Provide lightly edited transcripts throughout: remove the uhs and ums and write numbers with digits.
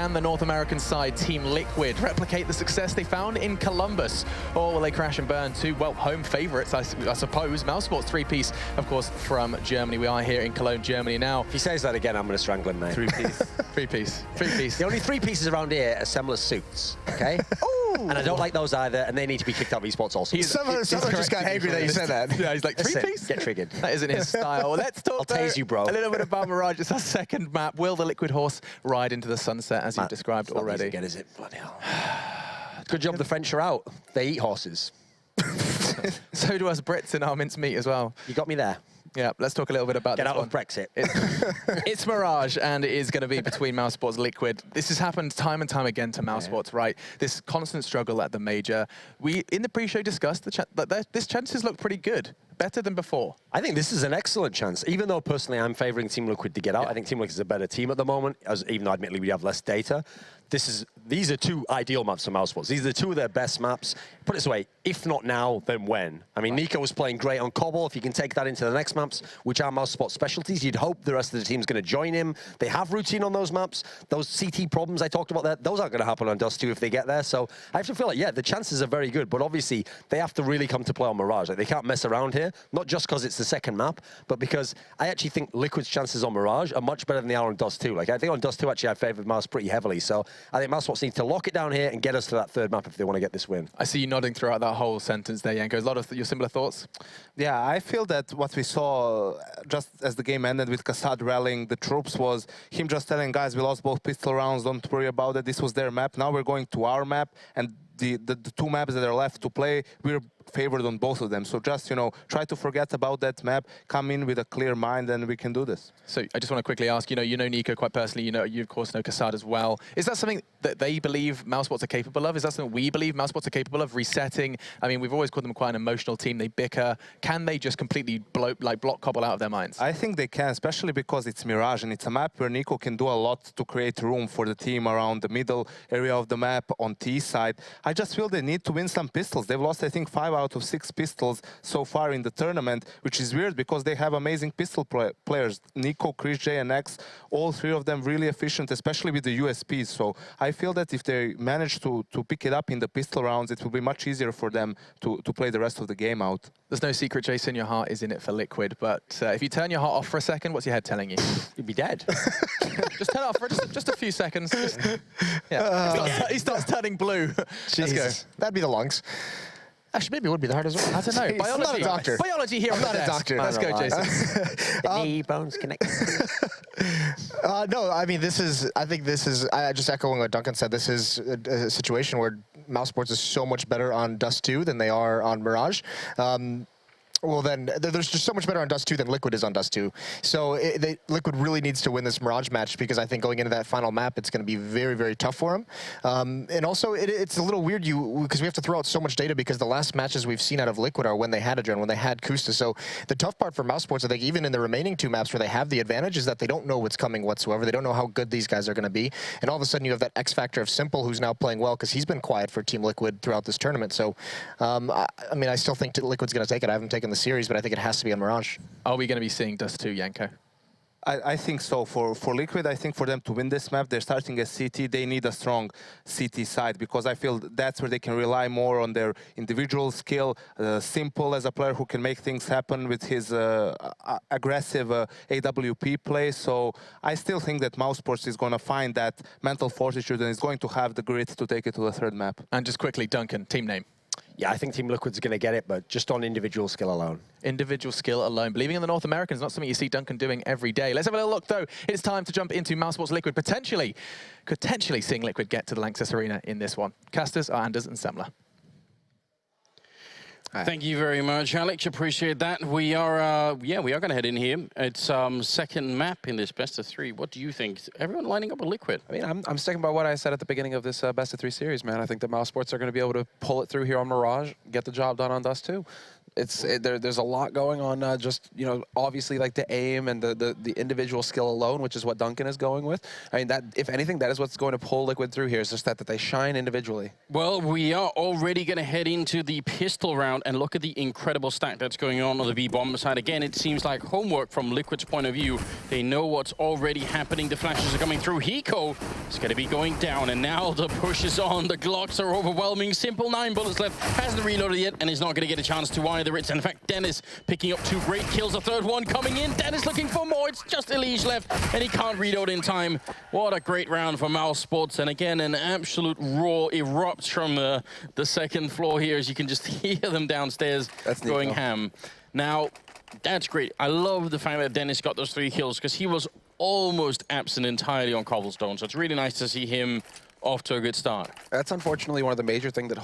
Can the North American side, Team Liquid, replicate the success they found in Columbus? Or will they crash and burn to, well, home favorites, I suppose? mousesports three-piece, of course, from Germany. We are here in Cologne, Germany now. If he says that again, I'm going to strangle him, mate. Three-piece. Three-piece. Three-piece. The only three pieces around here are Semler's suits, okay? And I don't like those either, and they need to be kicked out of esports also. Someone just got angry that you said that. Yeah, he's like, three-piece? Get triggered. That isn't his style. Let's talk I'll tase you, bro. A little bit about Mirage. It's our second map. Will the Liquid Horse ride into the sunset, as you've described already? Again, is it? Bloody hell. Good job the French are out. They eat horses. So do us Brits in our mincemeat as well. You got me there. Yeah, let's talk a little bit about Get this out one. of Brexit. It's Mirage, and it is going to be between mousesports Liquid. This has happened time and time again to mousesports, right? This constant struggle at the major. We, in the pre-show, discussed that this chances look pretty good. Better than before. I think this is an excellent chance. Even though personally I'm favouring Team Liquid to get out, I think Team Liquid is a better team at the moment, even though admittedly we have less data. These are two ideal maps for mousesports. These are two of their best maps. Put it this way, if not now, then when? I mean, Nico was playing great on Cobble. If you can take that into the next maps, which are mousesports specialties, you'd hope the rest of the team's going to join him. They have routine on those maps. Those CT problems I talked about there, those aren't going to happen on Dust 2 if they get there. So I have to feel like, yeah, the chances are very good, but obviously they have to really come to play on Mirage. Like, they can't mess around here, not just because it's the second map, but because I actually think Liquid's chances on Mirage are much better than they are on Dust 2. Like, I think on Dust 2, actually, I favoured Mouse pretty heavily. So I think mousesports need to lock it down here and get us to that third map if they want to get this win. I see you nodding throughout that whole sentence there, Janko. A lot of your similar thoughts? Yeah, I feel that what we saw just as the game ended with Kassad rallying the troops was him just telling guys, we lost both pistol rounds, don't worry about it, this was their map, now we're going to our map, and the two maps that are left to play, we're favored on both of them. So just, you know, try to forget about that map, come in with a clear mind, and we can do this. So I just want to quickly ask, you know Nico quite personally, you of course know Kassad as well. Is that something that they believe mousesports are capable of? Is that something we believe mousesports are capable of, resetting? I mean, we've always called them quite an emotional team. They bicker. Can they just completely block Cobble out of their minds? I think they can, especially because it's Mirage, and it's a map where Nico can do a lot to create room for the team around the middle area of the map on T side. I just feel they need to win some pistols. They've lost, I think, 5 out of 6 pistols so far in the tournament, which is weird because they have amazing pistol players. Nico, Chris J, and X, all three of them really efficient, especially with the USPs. So I feel that if they manage to pick it up in the pistol rounds, it will be much easier for them to play the rest of the game out. There's no secret, Jason, your heart is in it for Liquid, but if you turn your heart off for a second, what's your head telling you? You'd be dead. Just turn it off for just a few seconds. He starts turning blue. Let's go. That'd be the lungs. Actually, maybe it would be the heart as well. I don't know. Biology, I'm not a doctor. Biology here. I'm not a doctor. Let's go, Jason. The knee bones connected. No, I mean, I think this is, just echoing what Duncan said, this is a situation where mousesports is so much better on Dust 2 than they are on Mirage. Well, then, there's just so much better on Dust 2 than Liquid is on Dust 2. So Liquid really needs to win this Mirage match because I think going into that final map, it's going to be very, very tough for them. And also, it's a little weird because we have to throw out so much data because the last matches we've seen out of Liquid are when they had Adren, when they had Kusta. So the tough part for mousesports, I think, even in the remaining 2 maps where they have the advantage, is that they don't know what's coming whatsoever. They don't know how good these guys are going to be. And all of a sudden, you have that X factor of Simple, who's now playing well because he's been quiet for Team Liquid throughout this tournament. So, I mean, I still think Liquid's going to take it. I haven't taken the series, but I think it has to be on Mirage. Are we going to be seeing Dust 2, Janko? I think so. For Liquid, I think for them to win this map, they're starting as CT. They need a strong CT side because I feel that's where they can rely more on their individual skill. Simple as a player who can make things happen with his aggressive AWP play. So I still think that mousesports is going to find that mental fortitude and is going to have the grit to take it to the third map. And just quickly, Duncan, team name. Yeah, I think Team Liquid's going to get it, but just on individual skill alone. Individual skill alone. Believing in the North Americans is not something you see Duncan doing every day. Let's have a little look, though. It's time to jump into mousesports Liquid, potentially seeing Liquid get to the LANXESS Arena in this one. Casters are Anders and Semler. Thank you very much, Alex. Appreciate that. We are, we are going to head in here. It's second map in this best of 3. What do you think? Everyone lining up with Liquid? I mean, I'm sticking by what I said at the beginning of this best of 3 series, man. I think the mousesports are going to be able to pull it through here on Mirage, get the job done on Dust 2. There's a lot going on. Just obviously like the aim and the individual skill alone, which is what Duncan is going with. I mean, that if anything, that is what's going to pull Liquid through here. Is just that they shine individually. Well, we are already going to head into the pistol round and look at the incredible stack that's going on the B-bomb side. Again, it seems like homework from Liquid's point of view. They know what's already happening. The flashes are coming through. Hiko is going to be going down, and now the push is on. The Glocks are overwhelming. Simple 9 bullets left. Hasn't reloaded yet, and is not going to get a chance to either. It's, in fact, Dennis picking up 2 great kills. A third one coming in. Dennis looking for more. It's just Elige left, and he can't reload in time. What a great round for mousesports. And again, an absolute roar erupts from the second floor here, as you can just hear them downstairs going ham. Now, that's great. I love the fact that Dennis got those 3 kills, because he was almost absent entirely on Cobblestone. So it's really nice to see him off to a good start. That's unfortunately one of the major things that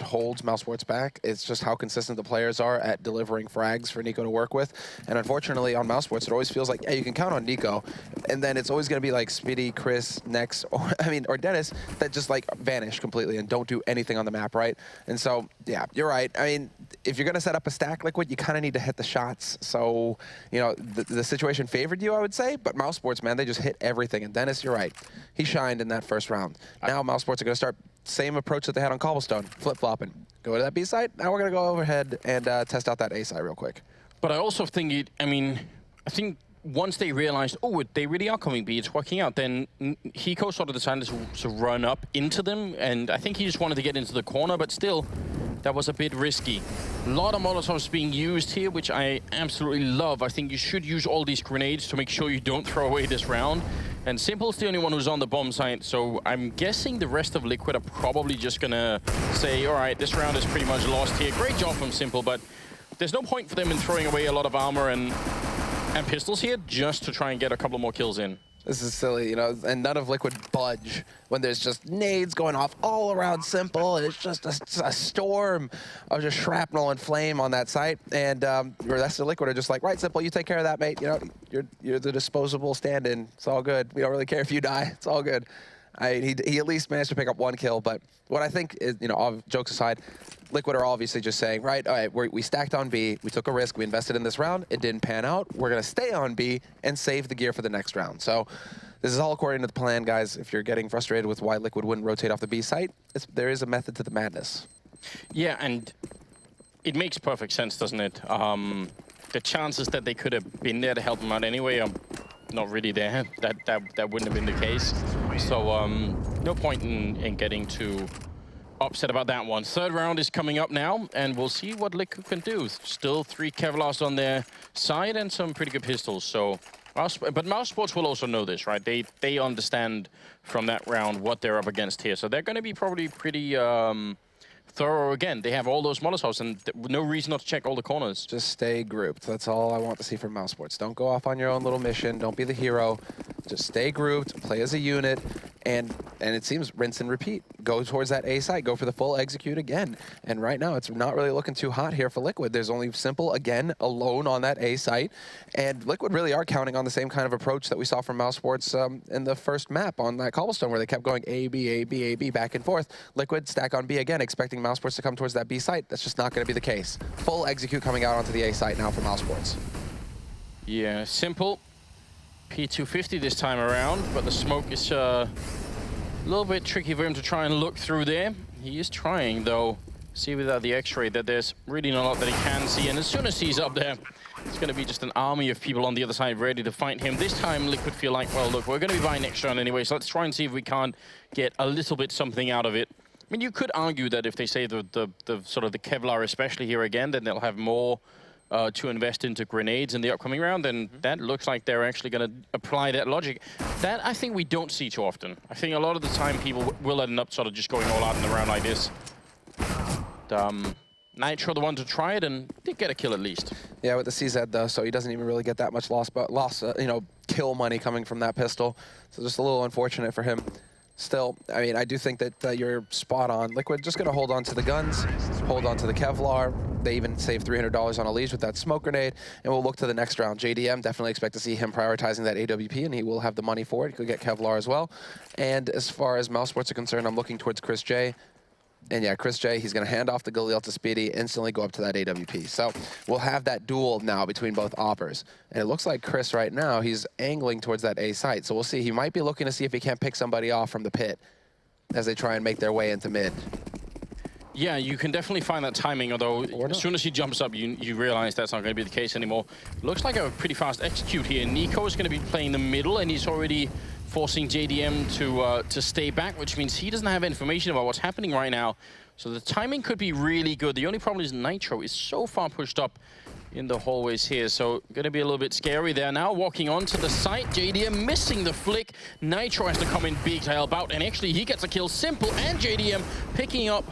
holds mousesports back. It's just how consistent the players are at delivering frags for Nico to work with. And unfortunately on mousesports, it always feels like, yeah, you can count on Nico, and then it's always going to be like Speedy, Chris, Nex, or Dennis that just like vanish completely and don't do anything on the map, right? And so, yeah, you're right. I mean, if you're going to set up a stack Liquid, you kind of need to hit the shots. So, the situation favored you, I would say, but mousesports, man, they just hit everything. And Dennis, you're right. He shined in that first round. Now mousesports are going to start same approach that they had on Cobblestone, flip-flopping. Go to that B side. Now we're going to go overhead and test out that A side real quick. But I also think I think once they realized, oh, they really are coming B, it's working out, then Hiko sort of decided to run up into them, and I think he just wanted to get into the corner, but still, that was a bit risky. A lot of Molotovs being used here, which I absolutely love. I think you should use all these grenades to make sure you don't throw away this round. And Simple's the only one who's on the bomb site, so I'm guessing the rest of Liquid are probably just gonna say, all right, this round is pretty much lost here. Great job from Simple, but there's no point for them in throwing away a lot of armor and pistols here just to try and get a couple more kills in. This is silly, and none of Liquid budge when there's just nades going off all around Simple, and it's just a storm of just shrapnel and flame on that site. And the rest of Liquid are just like, right, Simple, you take care of that, mate. You're the disposable stand-in. It's all good. We don't really care if you die. It's all good. He at least managed to pick up 1 kill, but what I think is, all jokes aside, Liquid are obviously just saying, right, all right, we stacked on B, we took a risk, we invested in this round, it didn't pan out, we're going to stay on B and save the gear for the next round. So this is all according to the plan, guys. If you're getting frustrated with why Liquid wouldn't rotate off the B site, there is a method to the madness. Yeah, and it makes perfect sense, doesn't it? The chances that they could have been there to help him out anyway are not really there. That wouldn't have been the case. So no point in getting too upset about that one. Third round is coming up now, and we'll see what Liquid can do. Still 3 Kevlars on their side and some pretty good pistols. So, but mousesports will also know this, right? They understand from that round what they're up against here. So they're going to be probably pretty thorough again. They have all those Molotovs and no reason not to check all the corners. Just stay grouped. That's all I want to see from mousesports. Don't go off on your own little mission. Don't be the hero. Just stay grouped, play as a unit, and it seems rinse and repeat. Go towards that A site, go for the full execute again. And right now, it's not really looking too hot here for Liquid. There's only Simple, again, alone on that A site. And Liquid really are counting on the same kind of approach that we saw from mousesports in the first map on that Cobblestone, where they kept going A, B, A, B, A, B, back and forth. Liquid stack on B again, expecting mousesports to come towards that B site. That's just not going to be the case. Full execute coming out onto the A site now for mousesports. Yeah, Simple. P250 this time around, but the smoke is a little bit tricky for him to try and look through there. He is trying, though. See without the X-ray that there's really not a lot that he can see, and as soon as he's up there, it's going to be just an army of people on the other side ready to fight him. This time, Liquid feel like, well, look, we're going to be buying next round anyway, so let's try and see if we can't get a little bit something out of it. I mean, you could argue that if they say the sort of the Kevlar, especially here again, then they'll have more to invest into grenades in the upcoming round, then that looks like they're actually going to apply that logic. That, I think, we don't see too often. I think a lot of the time people will end up sort of just going all out in the round like this. Nitro the one to try it, and did get a kill at least. Yeah, with the CZ though, so he doesn't even really get that much loss, kill money coming from that pistol. So just a little unfortunate for him. Still, I mean, I do think that you're spot on. Liquid just going to hold on to the guns, hold on to the Kevlar. They even saved $300 on Elige with that smoke grenade, and we'll look to the next round. JDM, definitely expect to see him prioritizing that AWP, and he will have the money for it. He could get Kevlar as well. And as far as mousesports are concerned, I'm looking towards Chris J. And yeah, Chris J, he's going to hand off the Galil to Speedy, instantly go up to that AWP. So we'll have that duel now between both oppers. And it looks like Chris right now, he's angling towards that A site. So we'll see. He might be looking to see if he can't pick somebody off from the pit as they try and make their way into mid. Yeah, you can definitely find that timing, although as soon as he jumps up, you realize that's not going to be the case anymore. Looks like a pretty fast execute here. Nico is going to be playing the middle, and he's already forcing JDM to stay back, which means he doesn't have information about what's happening right now. So the timing could be really good. The only problem is Nitro is so far pushed up in the hallways here, so going to be a little bit scary there. Now walking onto the site, JDM missing the flick. Nitro has to come in big to help out, and actually he gets a kill. Simple and JDM picking up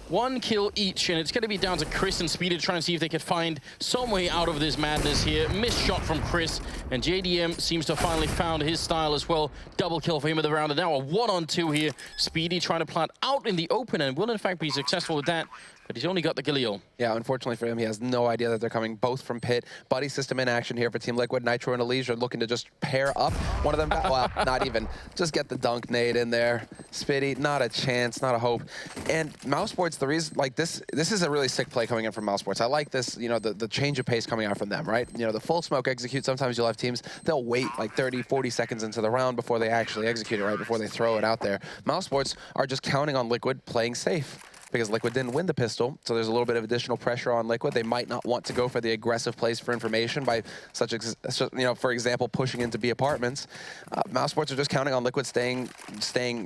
1 kill each, and it's going to be down to Chris and Speedy to try and see if they can find some way out of this madness here. Missed shot from Chris, and JDM seems to have finally found his style as well. Double kill for him at the round, and now a 1-on-2 here. Speedy trying to plant out in the open, and will in fact be successful with that. But he's only got the Galil. Yeah, unfortunately for him, he has no idea that they're coming both from pit. Buddy system in action here for Team Liquid. Nitro and Elise are looking to just pair up. One of them, well, not even. Just get the dunk nade in there. Spitty, not a chance, not a hope. And mousesports, the reason, like this is a really sick play coming in from mousesports. I like this, you know, the change of pace coming out from them, right? You know, the full smoke execute, sometimes you'll have teams, they'll wait like 30, 40 seconds into the round before they actually execute it, right? Before they throw it out there. Mousesports are just counting on Liquid playing safe, because Liquid didn't win the pistol, so there's a little bit of additional pressure on Liquid. They might not want to go for the aggressive plays for information by you know, for example, pushing into B apartments. Mousesports are just counting on Liquid staying,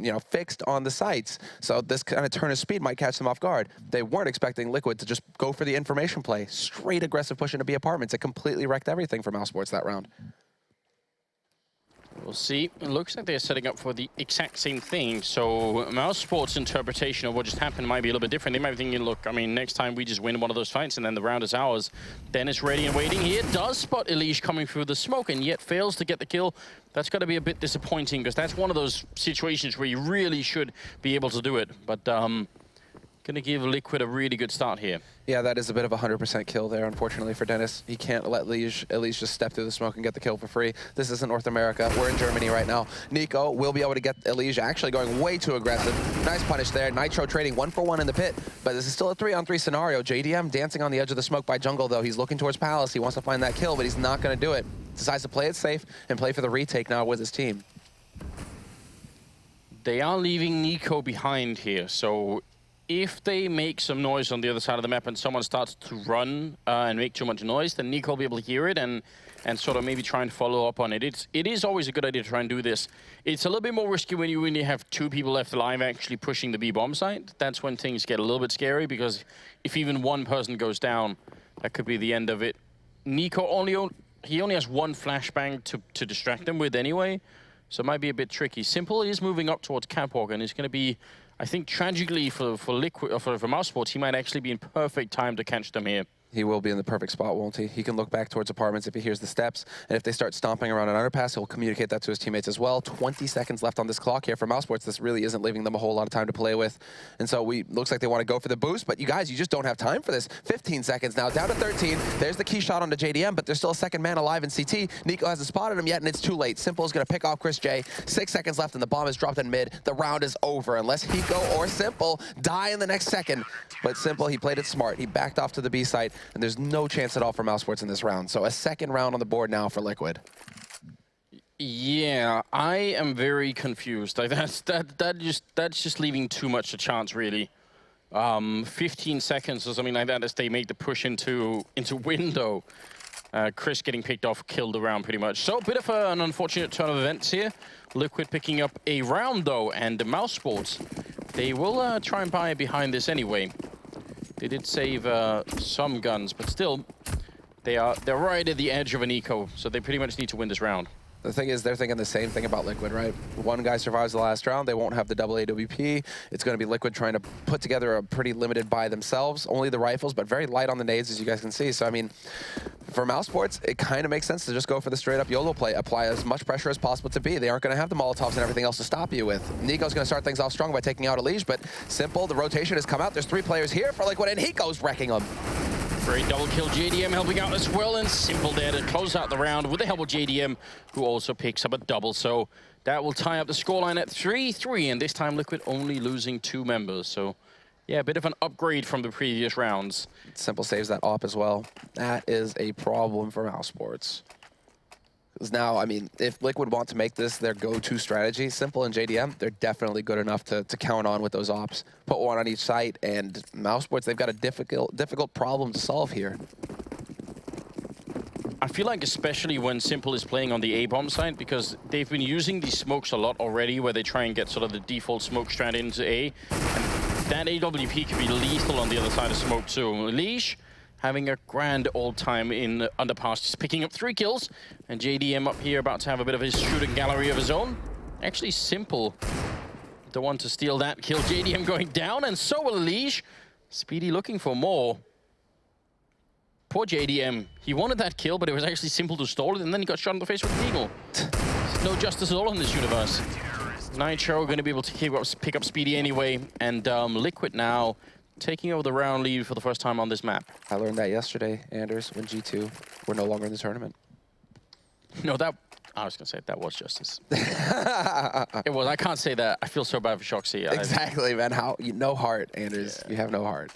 you know, fixed on the sites. So this kind of turn of speed might catch them off guard. They weren't expecting Liquid to just go for the information play. Straight aggressive push into B apartments. It completely wrecked everything for Mousesports that round. We'll see. It looks like they're setting up for the exact same thing. So mousesports' interpretation of what just happened might be a little bit different. They might be thinking, look, I mean, next time we just win one of those fights and then the round is ours. Dennis ready and waiting here. Does spot Elise coming through the smoke and yet fails to get the kill. That's got to be a bit disappointing because that's one of those situations where you really should be able to do it. But going to give Liquid a really good start here. Yeah, that is a bit of a 100% kill there, unfortunately, for Dennis. He can't let Elise just step through the smoke and get the kill for free. This isn't North America. We're in Germany right now. Nico will be able to get Elise actually going way too aggressive. Nice punish there. Nitro trading 1-for-1 in the pit, but this is still a 3-on-3 scenario. JDM dancing on the edge of the smoke by jungle, though. He's looking towards Palace. He wants to find that kill, but he's not going to do it. Decides to play it safe and play for the retake now with his team. They are leaving Nico behind here, so if they make some noise on the other side of the map and someone starts to run and make too much noise, then Nico will be able to hear it and sort of maybe try and follow up on it. It is always a good idea to try and do this. It's a little bit more risky when you only have 2 people left alive actually pushing the B-bomb site. That's when things get a little bit scary, because if even one person goes down, that could be the end of it. Nico only has 1 flashbang to distract them with anyway, so it might be a bit tricky. Simple is moving up towards Catwalk, and it's going to be, I think, tragically for Liquid, for mousesports, he might actually be in perfect time to catch them here. He will be in the perfect spot, won't he? He can look back towards apartments if he hears the steps, and if they start stomping around an underpass, he'll communicate that to his teammates as well. 20 seconds left on this clock here for mousesports. This really isn't leaving them a whole lot of time to play with, and so looks like they want to go for the boost, but you guys, you just don't have time for this. 15 seconds now, down to 13. There's the key shot onto JDM, but there's still a second man alive in CT. Nico hasn't spotted him yet, and it's too late. Simple is going to pick off Chris J. 6 seconds left, and the bomb is dropped in mid. The round is over, unless Hiko or Simple die in the next second. But Simple, he played it smart. He backed off to the B site, and there's no chance at all for mousesports in this round. So a second round on the board now for Liquid. Yeah, I am very confused. Like that's just leaving too much to chance, really. 15 seconds or something like that as they make the push into window. Chris getting picked off, killed the round pretty much. So a bit of an unfortunate turn of events here. Liquid picking up a round though, and the mousesports, they will try and buy behind this anyway. They did save some guns, but still, they're right at the edge of an eco, so they pretty much need to win this round. The thing is, they're thinking the same thing about Liquid, right? One guy survives the last round, they won't have the double AWP. It's going to be Liquid trying to put together a pretty limited buy themselves. Only the rifles, but very light on the nades, as you guys can see. So, I mean, for mousesports, it kind of makes sense to just go for the straight-up YOLO play. Apply as much pressure as possible to B. They aren't going to have the Molotovs and everything else to stop you with. Nico's going to start things off strong by taking out Elise, but Simple, the rotation has come out. There's 3 players here for Liquid, and Hiko's wrecking them. Great double kill, JDM helping out as well, and Simple there to close out the round with the help of JDM, who also picks up a double. So that will tie up the scoreline at 3-3, and this time Liquid only losing 2 members. So Yeah, a bit of an upgrade from the previous rounds. Simple saves that op as well. That is a problem for mousesports. Because now, I mean, if Liquid want to make this their go-to strategy, Simple and JDM, they're definitely good enough to count on with those ops. Put one on each site, and mousesports, they've got a difficult problem to solve here. I feel like especially when Simple is playing on the A-bomb side, because they've been using these smokes a lot already, where they try and get sort of the default smoke strand into A. And that AWP can be lethal on the other side of smoke too. Leash having a grand old time in Underpass, just picking up 3 kills. And JDM up here about to have a bit of his shooting gallery of his own. Actually, Simple, the one to steal that kill. JDM going down, and so will Leash. Speedy looking for more. Poor JDM. He wanted that kill, but it was actually Simple to stall it, and then he got shot in the face with an eagle. No justice at all in this universe. Nitro going to be able to pick up Speedy anyway, and Liquid now taking over the round lead for the first time on this map. I learned that yesterday, Anders, when G2 were no longer in the tournament. No, I was going to say that was justice. It was. I can't say that. I feel so bad for Shoxy. Exactly, man. No heart, Anders. Yeah. You have no heart.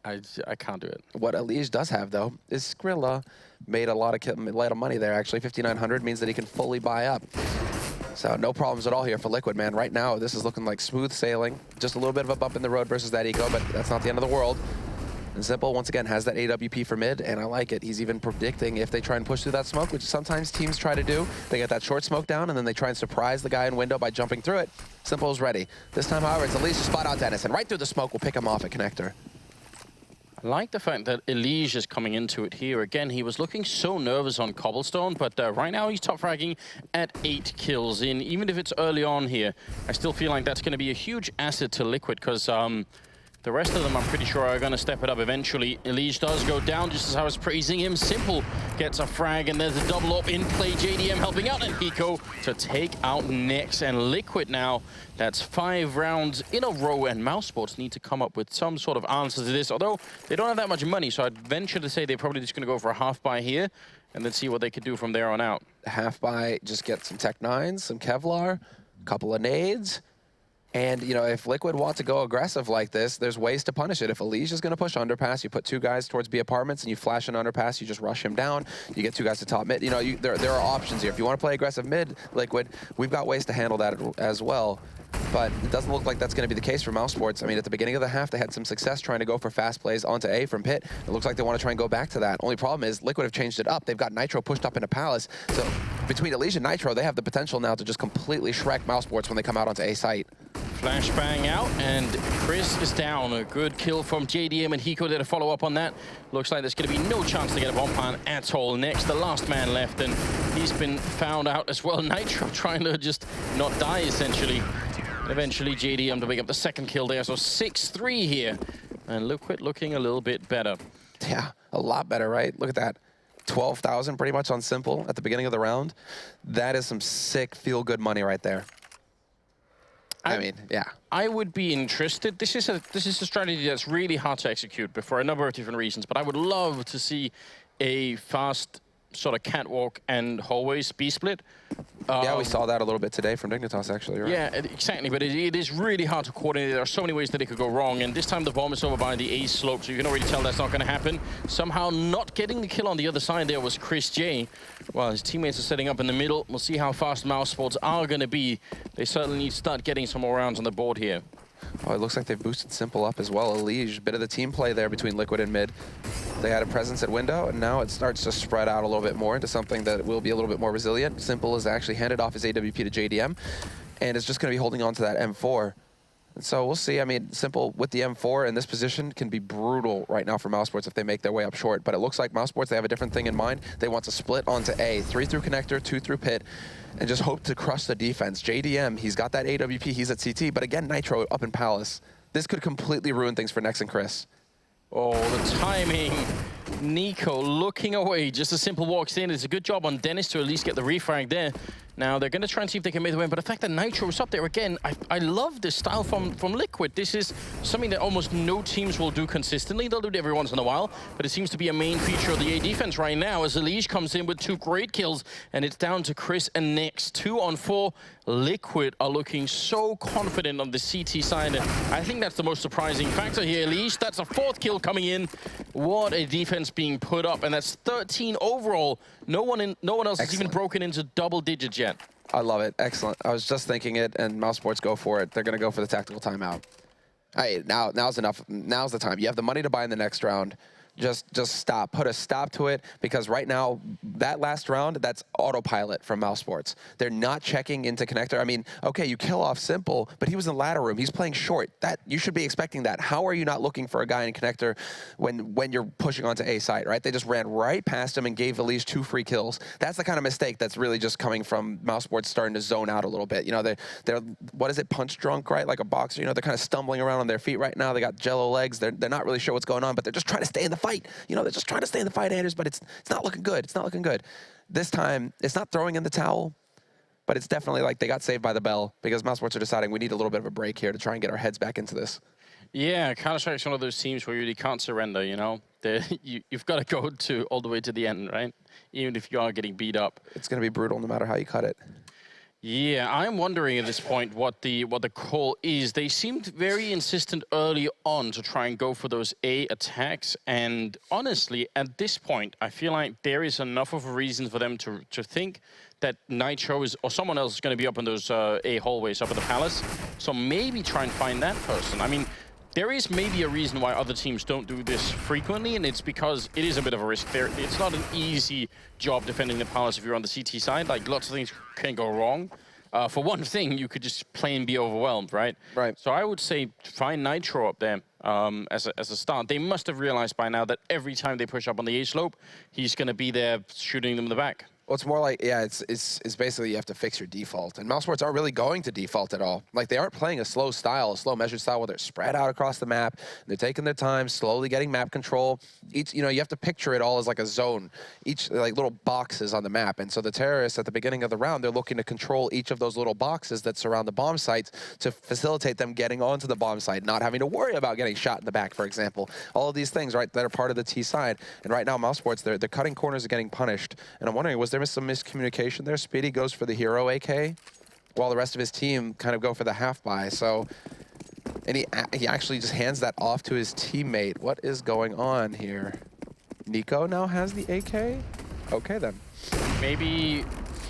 I can't do it. What Elige does have, though, is Skrilla made a lot of money there, actually. 5,900 means that he can fully buy up. So no problems at all here for Liquid, man. Right now, this is looking like smooth sailing. Just a little bit of a bump in the road versus that eco, but that's not the end of the world. And Simple, once again, has that AWP for mid, and I like it. He's even predicting if they try and push through that smoke, which sometimes teams try to do. They get that short smoke down, and then they try and surprise the guy in window by jumping through it. Simple's ready. This time, however, it's Elige to spot out Dennis, and right through the smoke will pick him off at connector. I like the fact that Elige is coming into it here. Again, he was looking so nervous on Cobblestone, but right now he's top fragging at 8 kills in. Even if it's early on here, I still feel like that's going to be a huge asset to Liquid, because the rest of them, I'm pretty sure, are going to step it up eventually. Elige does go down, just as I was praising him. Simple gets a frag, and there's a double up in play. JDM helping out, and Hiko to take out Nex. And Liquid now, that's 5 rounds in a row, and mousesports need to come up with some sort of answer to this, although they don't have that much money, so I'd venture to say they're probably just going to go for a half buy here, and then see what they could do from there on out. Half buy, just get some Tech 9s, some Kevlar, a couple of nades. And, you know, if Liquid want to go aggressive like this, there's ways to punish it. If Elige is going to push underpass, you put 2 guys towards B apartments and you flash an underpass, you just rush him down, you get 2 guys to top mid. You know, there are options here. If you want to play aggressive mid, Liquid, we've got ways to handle that as well. But it doesn't look like that's going to be the case for mousesports. I mean, at the beginning of the half, they had some success trying to go for fast plays onto A from pit. It looks like they want to try and go back to that. Only problem is Liquid have changed it up. They've got Nitro pushed up into Palace. So between Elige and Nitro, they have the potential now to just completely Shrek mousesports when they come out onto A site. Flashbang out, and Chris is down. A good kill from JDM, and Hiko did a follow-up on that. Looks like there's going to be no chance to get a bomb plan at all. Next, the last man left, and he's been found out as well. Nitro trying to just not die, essentially. Eventually, JDM to pick up the second kill there, so 6-3 here. And Liquid looking a little bit better. Yeah, a lot better, right? Look at that. 12,000 pretty much on Simple at the beginning of the round. That is some sick, feel-good money right there. I mean, yeah. I would be interested. This is a strategy that's really hard to execute, but for a number of different reasons. But I would love to see a fast sort of catwalk and hallway speed split. Yeah, we saw that a little bit today from Dignitas, actually. Right? Yeah, exactly. But it is really hard to coordinate. There are so many ways that it could go wrong. And this time the bomb is over by the A slope, so you can already tell that's not going to happen. Somehow not getting the kill on the other side there was Chris J. Well, his teammates are setting up in the middle. We'll see how fast mousesports are going to be. They certainly need to start getting some more rounds on the board here. Oh, it looks like they've boosted Simple up as well. Elige, bit of the team play there between Liquid and mid. They had a presence at window, and now it starts to spread out a little bit more into something that will be a little bit more resilient. Simple has actually handed off his AWP to JDM, and is just going to be holding on to that M4. And so we'll see. I mean, Simple with the M4 in this position can be brutal right now for mousesports if they make their way up short. But it looks like mousesports, they have a different thing in mind. They want to split onto A, 3 through connector, 2 through pit, and just hope to crush the defense. JDM, he's got that AWP, he's at CT, but again, Nitro up in Palace. This could completely ruin things for Nex and Chris. Oh, the timing. Nico looking away. Just a Simple walks in. It's a good job on Dennis to at least get the refrag there. Now, they're going to try and see if they can make the win, but the fact that Nitro is up there again, I love this style from Liquid. This is something that almost no teams will do consistently. They'll do it every once in a while, but it seems to be a main feature of the A defense right now as Elise comes in with 2 great kills, and it's down to Chris and Nix. 2 on 4. Liquid are looking so confident on the CT side, and I think that's the most surprising factor here. Elise, that's a 4th kill coming in. What a defense being put up, and that's 13 overall. No one else has even broken into double digits yet. I love it. Excellent. I was just thinking it, and mousesports go for it. They're going to go for the tactical timeout. Hey, now's enough. Now's the time. You have the money to buy in the next round. Just stop. Put a stop to it, because right now, that last round, that's autopilot from mousesports. They're not checking into connector. I mean, okay, you kill off Simple, but he was in the ladder room. He's playing short. That you should be expecting that. How are you not looking for a guy in connector when you're pushing onto A site, right? They just ran right past him and gave Elise 2 free kills. That's the kind of mistake that's really just coming from mousesports starting to zone out a little bit. You know, they're what is it, punch drunk, right? Like a boxer. You know, they're kind of stumbling around on their feet right now. They got jello legs. They're not really sure what's going on, but they're just trying to stay in the fight. You know, they're just trying to stay in the fight, Anders, but it's not looking good. It's not looking good. This time, it's not throwing in the towel, but it's definitely like they got saved by the bell, because mousesports are deciding we need a little bit of a break here to try and get our heads back into this. Yeah, Counter-Strike's one of those teams where you really can't surrender, you know? You've got to go all the way to the end, right? Even if you are getting beat up. It's going to be brutal no matter how you cut it. Yeah, I'm wondering at this point what the call is. They seemed very insistent early on to try and go for those A attacks, and honestly, at this point, I feel like there is enough of a reason for them to think that Nitro is, or someone else is going to be up in those A hallways up at the Palace. So maybe try and find that person. I mean, there is maybe a reason why other teams don't do this frequently, and it's because it is a bit of a risk there. It's not an easy job defending the Palace if you're on the CT side. Like, lots of things can go wrong. For one thing, you could just plain be overwhelmed, right? Right. So I would say find Nitro up there as a start. They must have realized by now that every time they push up on the A slope, he's going to be there shooting them in the back. Well, it's more like, yeah, it's basically you have to fix your default. And mousesports aren't really going to default at all. Like, they aren't playing a slow style, a slow measured style where they're spread out across the map. They're taking their time, slowly getting map control. Each, you know, you have to picture it all as like a zone. Each, like, little boxes on the map. And so the terrorists at the beginning of the round, they're looking to control each of those little boxes that surround the bomb sites to facilitate them getting onto the bomb site, not having to worry about getting shot in the back, for example. All of these things, right, that are part of the T side. And right now, mousesports, they're cutting corners and getting punished. And I'm wondering, was there some miscommunication there? Speedy goes for the hero AK, while the rest of his team kind of go for the half buy. So, and he actually just hands that off to his teammate. What is going on here? Nico now has the AK? Okay, then. Maybe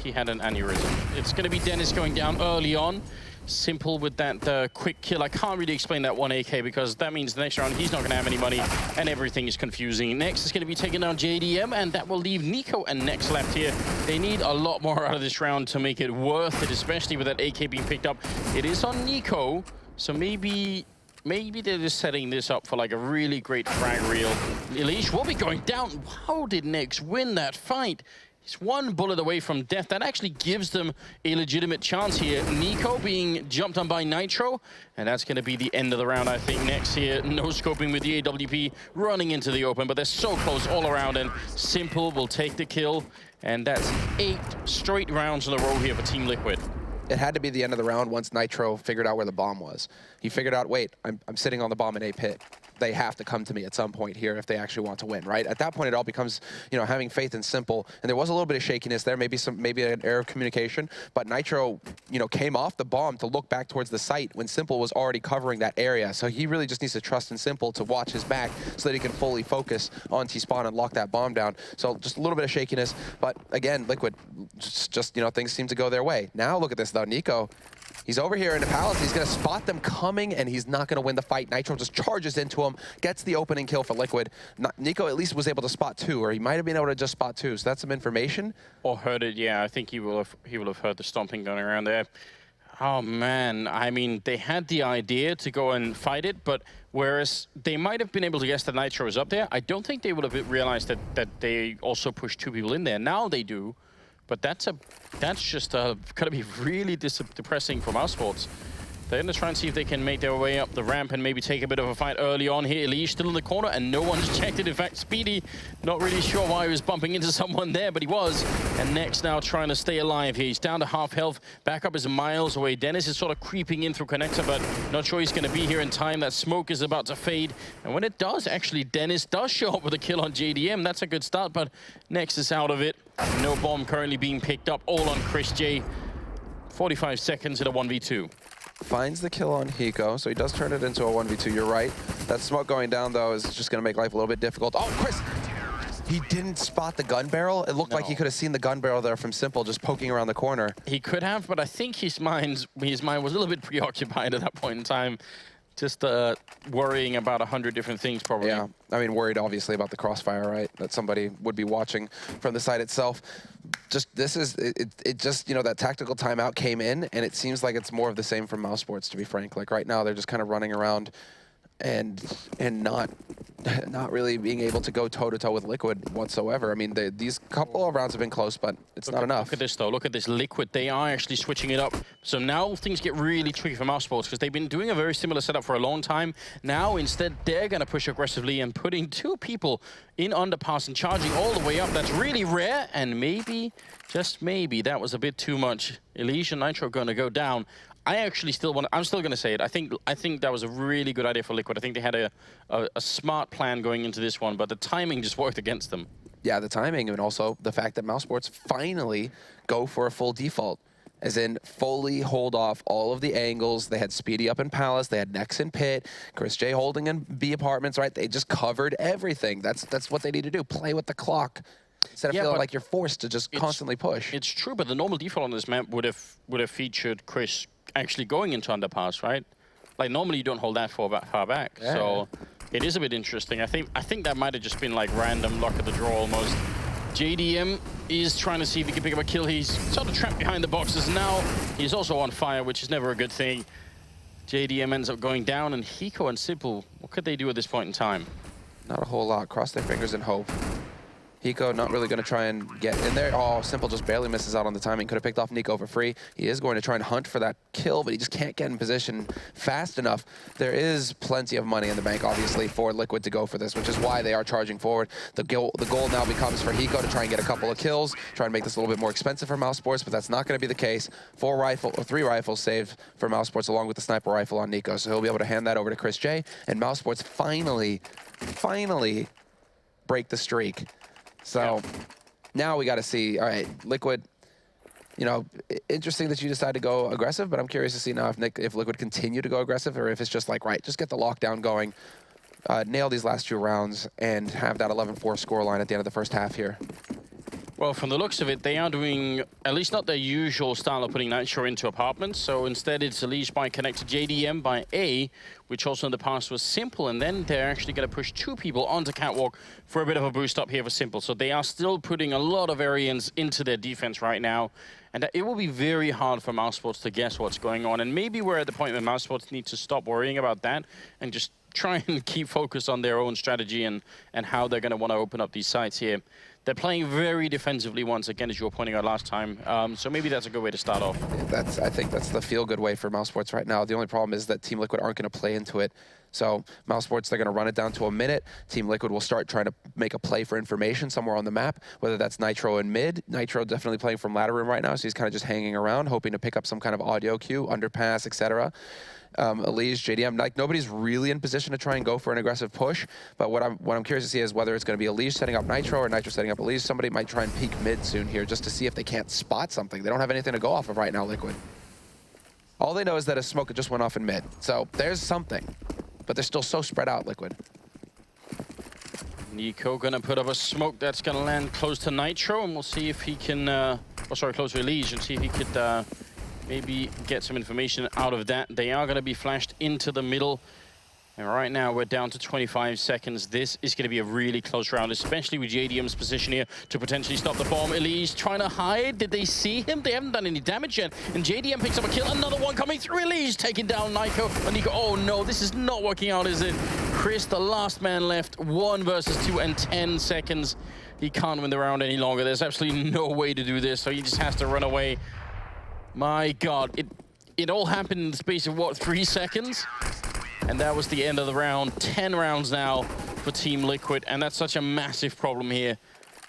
he had an aneurysm. It's going to be Dennis going down early on. Simple with that quick kill. I can't really explain that one AK, because that means the next round he's not going to have any money and everything is confusing. Next is going to be taking down JDM, and that will leave Nico and Next left here. They need a lot more out of this round to make it worth it, especially with that AK being picked up. It is on Nico, so maybe they're just setting this up for like a really great frag reel. Elise will be going down. How did Next win that fight? He's one bullet away from death. That actually gives them a legitimate chance here. Nico being jumped on by Nitro, and that's going to be the end of the round, I think. Next here, no scoping with the AWP, running into the open, but they're so close all around, and Simple will take the kill, and that's 8 straight rounds in a row here for Team Liquid. It had to be the end of the round once Nitro figured out where the bomb was. He figured out, wait, I'm sitting on the bomb in A pit. They have to come to me at some point here if they actually want to win, right? At that point, it all becomes, you know, having faith in Simple. And there was a little bit of shakiness there, maybe an error of communication. But Nitro, you know, came off the bomb to look back towards the site when Simple was already covering that area. So he really just needs to trust in Simple to watch his back so that he can fully focus on T-spawn and lock that bomb down. So just a little bit of shakiness. But again, Liquid, just you know, things seem to go their way. Now look at this though, Nico. He's over here in the Palace. He's going to spot them coming, and he's not going to win the fight. Nitro just charges into him, gets the opening kill for Liquid. Nico at least was able to spot 2, or he might have been able to just spot 2. So that's some information. Or heard it, yeah. I think he will have heard the stomping going around there. Oh, man. I mean, they had the idea to go and fight it, but whereas they might have been able to guess that Nitro was up there, I don't think they would have realized that they also pushed 2 people in there. Now they do. But that's just going to be really depressing for mousesports. They're going to try and see if they can make their way up the ramp and maybe take a bit of a fight early on here. Elise still in the corner, and no one's checked it. In fact, Speedy, not really sure why he was bumping into someone there, but he was. And Next now trying to stay alive here. He's down to half health. Backup is miles away. Dennis is sort of creeping in through connector, but not sure he's going to be here in time. That smoke is about to fade. And when it does, actually, Dennis does show up with a kill on JDM. That's a good start, but Next is out of it. No bomb currently being picked up, all on Chris J. 45 seconds in a 1v2. Finds the kill on Hiko, so he does turn it into a 1v2. You're right. That smoke going down, though, is just going to make life a little bit difficult. Oh, Chris! He didn't spot the gun barrel. It looked like he could have seen the gun barrel there from Simple just poking around the corner. He could have, but I think his mind was a little bit preoccupied at that point in time. Just worrying about 100 different things, probably. Yeah, I mean, worried obviously about the crossfire, right? That somebody would be watching from the site itself. Just it just, you know, that tactical timeout came in, and it seems like it's more of the same from mousesports, to be frank. Like right now, they're just kind of running around and not really being able to go toe-to-toe with Liquid whatsoever. I mean, these couple of rounds have been close, but it's not enough. Look at this, though. Look at this Liquid. They are actually switching it up. So now things get really tricky for mousesports because they've been doing a very similar setup for a long time. Now, instead, they're going to push aggressively and putting 2 people in underpass and charging all the way up. That's really rare, and maybe, just maybe, that was a bit too much. Elise and Nitro going to go down. I actually still want to, I'm still going to say it. I think that was a really good idea for Liquid. I think they had a smart plan going into this one, but the timing just worked against them. Yeah, the timing, and also the fact that mousesports finally go for a full default. As in, fully hold off all of the angles. They had Speedy up in Palace. They had Nex in Pit. Chris J holding in B apartments, right? They just covered everything. That's what they need to do. Play with the clock. Instead of feeling like you're forced to just constantly push. It's true, but the normal default on this map would have featured Chris actually going into underpass, right? Like normally you don't hold that far back. Yeah. So it is a bit interesting. I think that might have just been like random luck of the draw almost. JDM is trying to see if he can pick up a kill. He's sort of trapped behind the boxes now. He's also on fire, which is never a good thing. JDM ends up going down, and Hiko and Simple, what could they do at this point in time? Not a whole lot. Cross their fingers and hope. Hiko not really going to try and get in there. Oh, Simple just barely misses out on the timing. Could have picked off Nico for free. He is going to try and hunt for that kill, but he just can't get in position fast enough. There is plenty of money in the bank, obviously, for Liquid to go for this, which is why they are charging forward. The goal now becomes for Hiko to try and get a couple of kills, try and make this a little bit more expensive for mousesports, but that's not going to be the case. 3 rifles saved for mousesports, along with the sniper rifle on Nico, so he'll be able to hand that over to Chris J, and mousesports finally break the streak. So now we got to see, all right, Liquid, you know, interesting that you decide to go aggressive, but I'm curious to see now if Liquid continue to go aggressive or if it's just like, right, just get the lockdown going, nail these last 2 rounds, and have that 11-4 scoreline at the end of the first half here. Well, from the looks of it, they are doing at least not their usual style of putting Nitro into apartments. So instead, it's Elise by connected JDM by A, which also in the past was Simple. And then they're actually going to push 2 people onto Catwalk for a bit of a boost up here for Simple. So they are still putting a lot of variance into their defense right now. And it will be very hard for mousesports to guess what's going on. And maybe we're at the point where mousesports need to stop worrying about that and just try and keep focus on their own strategy and how they're going to want to open up these sites here. They're playing very defensively once again, as you were pointing out last time. So maybe that's a good way to start off. I think that's the feel-good way for mousesports right now. The only problem is that Team Liquid aren't going to play into it. So mousesports, they're going to run it down to a minute. Team Liquid will start trying to make a play for information somewhere on the map, whether that's Nitro in mid. Nitro definitely playing from ladder room right now, so he's kind of just hanging around, hoping to pick up some kind of audio cue, underpass, etc. Elise, JDM, like nobody's really in position to try and go for an aggressive push. But what I'm curious to see is whether it's going to be Elise setting up Nitro or Nitro setting up Elise. Somebody might try and peek mid soon here just to see if they can't spot something. They don't have anything to go off of right now, Liquid. All they know is that a smoke just went off in mid. So there's something, but they're still so spread out, Liquid. Nico gonna put up a smoke that's gonna land close to Nitro, and we'll see if he can, close to Elise, and see if he could maybe get some information out of that. They are gonna be flashed into the middle. And right now, we're down to 25 seconds. This is going to be a really close round, especially with JDM's position here to potentially stop the bomb. Elise trying to hide. Did they see him? They haven't done any damage yet. And JDM picks up a kill. Another one coming through. Elise taking down Nico. And Nico, oh no, this is not working out, is it? Chris, the last man left. 1 versus 2 and 10 seconds. He can't win the round any longer. There's absolutely no way to do this, so he just has to run away. My God, it all happened in the space of, what, 3 seconds? And that was the end of the round. 10 rounds now for Team Liquid, and that's such a massive problem here.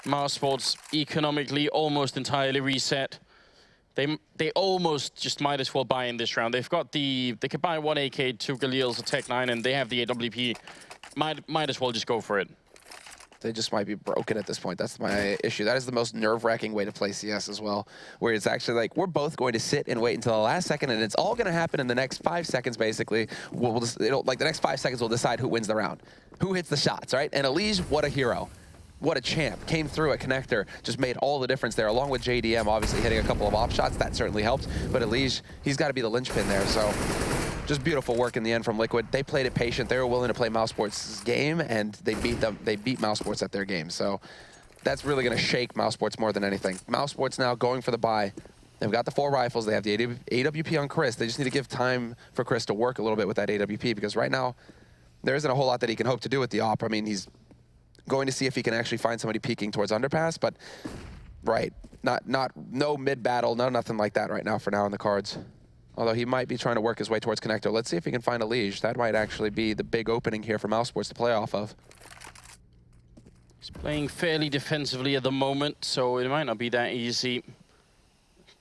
mousesports economically almost entirely reset. They almost just might as well buy in this round. They've got they could buy 1 AK, 2 Galils, a Tech 9, and they have the AWP. Might as well just go for it. They just might be broken at this point. That's my issue. That is the most nerve-wracking way to play CS as well, where it's actually like, we're both going to sit and wait until the last second, and it's all going to happen in the next 5 seconds, basically. Like, the next 5 seconds will decide who wins the round, who hits the shots, right? And Elige, what a hero. What a champ. Came through at Connector, just made all the difference there, along with JDM, obviously hitting a couple of off shots. That certainly helped. But Elige, he's got to be the linchpin there, so just beautiful work in the end from Liquid. They played it patient. They were willing to play mousesports' game, and they beat them. They beat mousesports at their game. So that's really going to shake mousesports more than anything. mousesports now going for the buy. They've got the 4 rifles. They have the AWP on Chris. They just need to give time for Chris to work a little bit with that AWP, because right now there isn't a whole lot that he can hope to do with the op. I mean, he's going to see if he can actually find somebody peeking towards underpass, but no mid-battle, nothing like that right now for now in the cards. Although he might be trying to work his way towards Connector. Let's see if he can find Elige. That might actually be the big opening here for mousesports to play off of. He's playing fairly defensively at the moment, so it might not be that easy.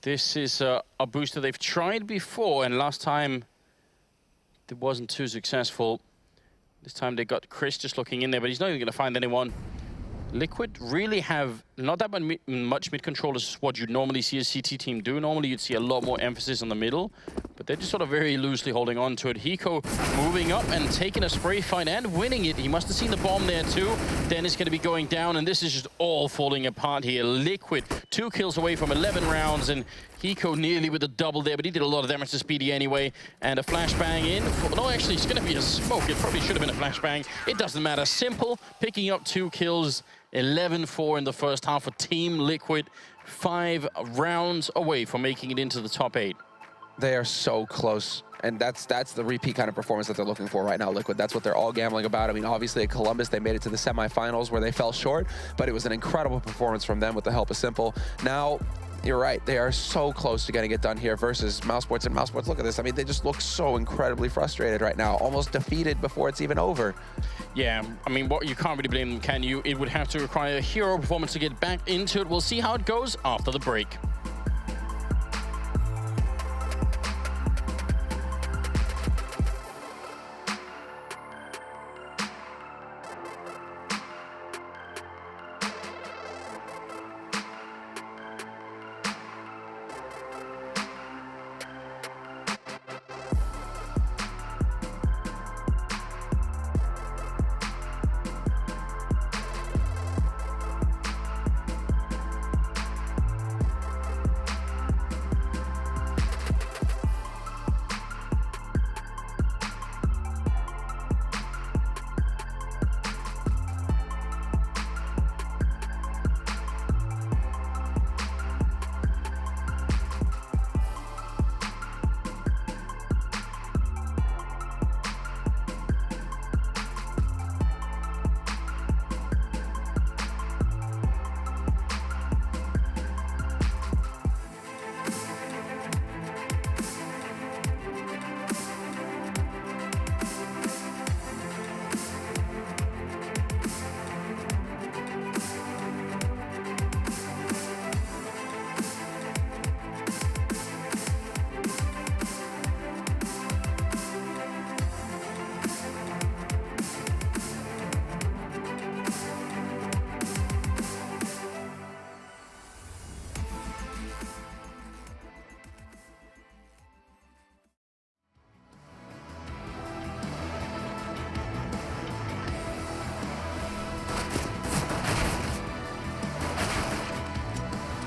This is a booster they've tried before, and last time it wasn't too successful. This time they got Chris just looking in there, but he's not even going to find anyone. Liquid really have not that much mid-control as what you'd normally see a CT team do. Normally you'd see a lot more emphasis on the middle, but they're just sort of very loosely holding on to it. Hiko moving up and taking a spray fight and winning it. He must have seen the bomb there too. Then it's going to be going down, and this is just all falling apart here. Liquid, 2 kills away from 11 rounds, and Hiko nearly with a double there, but he did a lot of damage to Speedy anyway. And a flashbang in. No, actually, it's going to be a smoke. It probably should have been a flashbang. It doesn't matter. Simple, picking up 2 kills. 11-4 in the first half for Team Liquid. 5 rounds away from making it into the top 8. They are so close, and that's the repeat kind of performance that they're looking for right now, Liquid. That's what they're all gambling about. I mean, obviously at Columbus, they made it to the semifinals where they fell short, but it was an incredible performance from them with the help of Simple. Now, you're right, they are so close to getting it done here versus mousesports. And mousesports, look at this. I mean, they just look so incredibly frustrated right now, almost defeated before it's even over. Yeah, I mean, you can't really blame them, can you? It would have to require a hero performance to get back into it. We'll see how it goes after the break.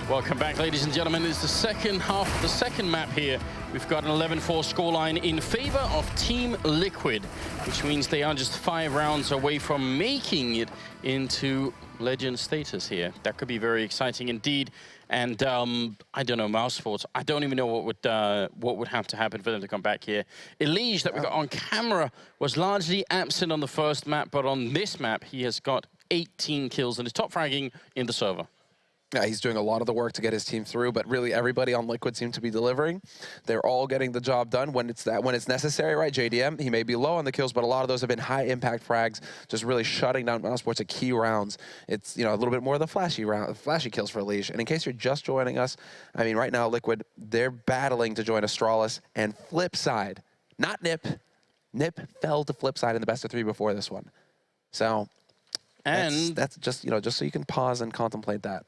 Welcome back, ladies and gentlemen. It's the second half of the second map here. We've got an 11-4 scoreline in favor of Team Liquid, which means they are just 5 rounds away from making it into legend status here. That could be very exciting indeed. And I don't know, mousesports, I don't even know what would have to happen for them to come back here. Elige, that we got on camera, was largely absent on the first map, but on this map, he has got 18 kills and is top fragging in the server. Yeah, he's doing a lot of the work to get his team through, but really everybody on Liquid seems to be delivering. They're all getting the job done when it's necessary, right? JDM, he may be low on the kills, but a lot of those have been high impact frags, just really shutting down mousesports at key rounds. It's, you know, a little bit more of the flashy kills for Liege. And in case you're just joining us, I mean, right now Liquid, they're battling to join Astralis and Flipside, not Nip. Nip fell to Flipside in the best of 3 before this one. So, and that's just, you know, just so you can pause and contemplate that.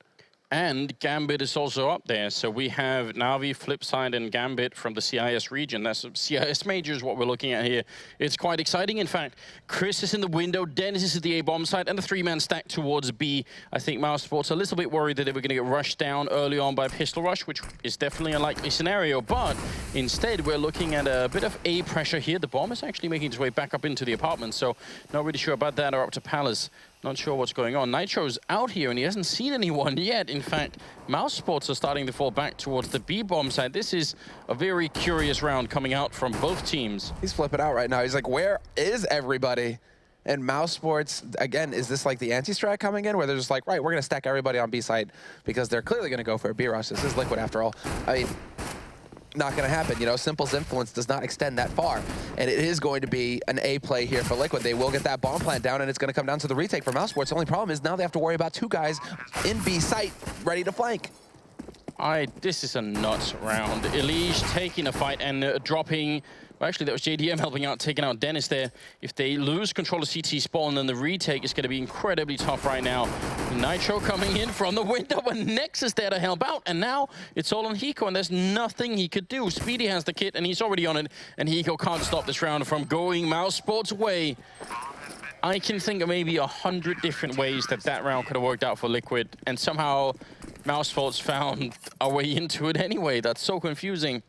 And Gambit is also up there. So we have Na'Vi, Flipside, and Gambit from the CIS region. That's CIS major is what we're looking at here. It's quite exciting. In fact, Chris is in the window, Dennis is at the A-bomb side, and the 3-man stack towards B. I think mousesports a little bit worried that they were going to get rushed down early on by Pistol Rush, which is definitely a likely scenario. But instead, we're looking at a bit of A pressure here. The bomb is actually making its way back up into the apartment, so not really sure about that, or up to Palace. Not sure what's going on. Nitro's out here, and he hasn't seen anyone yet. In fact, mousesports are starting to fall back towards the B-bomb side. This is a very curious round coming out from both teams. He's flipping out right now. He's like, where is everybody? And mousesports, again, is this like the anti-strat coming in, where they're just like, right, we're going to stack everybody on B side because they're clearly going to go for a B rush. This is Liquid after all. I mean, not going to happen. You know, Simple's influence does not extend that far. And it is going to be an A play here for Liquid. They will get that bomb plant down, and it's going to come down to the retake for mousesports. The only problem is now they have to worry about 2 guys in B site ready to flank. This is a nuts round. Elige taking a fight and dropping... Well, actually, that was JDM helping out, taking out Dennis there. If they lose control of CT spawn, then the retake is going to be incredibly tough right now. Nitro coming in from the window, but LANXESS there to help out. And now it's all on Hiko, and there's nothing he could do. Speedy has the kit, and he's already on it. And Hiko can't stop this round from going mousesports' way. I can think of maybe 100 different ways that round could have worked out for Liquid. And somehow, mousesports found a way into it anyway. That's so confusing.